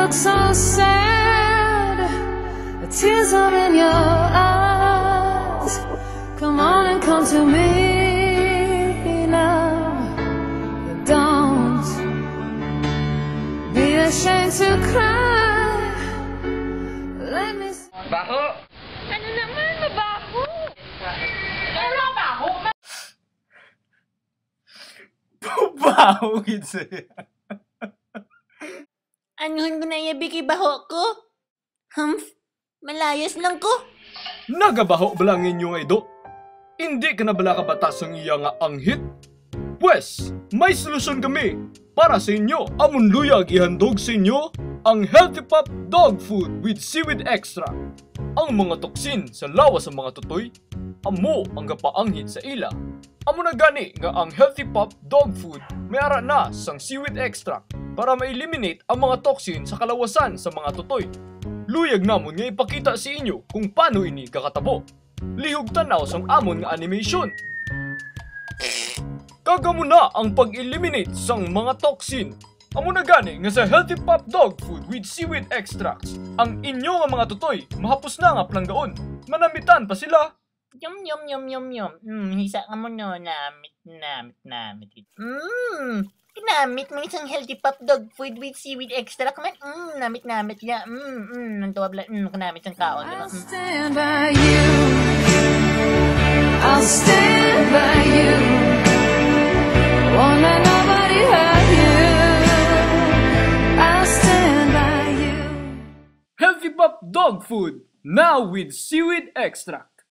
So sad, the tears are in your eyes. Come on and come to me now. Don't be ashamed to cry. Let me. Baho! Ano naman, mabaho? Ano baho? Baho gid. Anuhan ko na yabiki baho ko? Malayas lang ko. Nagabaho ba lang inyo nga ido? Hindi ka na bala kabatas ang iya nga anghit? Pwes, may solusyon kami para sa inyo. Amon luyag ihandog sa inyo ang Healthy Pop Dog Food with Seaweed Extra. Ang mga toksin sa lawas sa mga tutoy, amo ang gapaanghit sa ila. Amo na gani nga ang Healthy Pop Dog Food may ara na sang Seaweed Extra para ma-eliminate ang mga toxin sa kalawasan sa mga tutoy. Luyag namon nga ipakita sa inyo kung paano ini kakatabo. Lihog tanaw sang amon nga animation. Kagamo na ang pag-eliminate sang mga toxin. Amo na gani nga sa Healthy Pop Dog Food with Seaweed Extracts, ang inyo nga mga tutoy mahapos na nga planggaon. Manamitan pa sila. Yum. Hisa ka mo no. Namit. Kinamit mo isang Healthy Pop Dog Food with Seaweed Extra. Kaman, namit niya. Nantuwa bala, kanamit ang kaon. I'll stand by you. I'll stand by you. Won't let nobody hurt you. I'll stand by you. Healthy Pop Dog Food now with Seaweed Extract.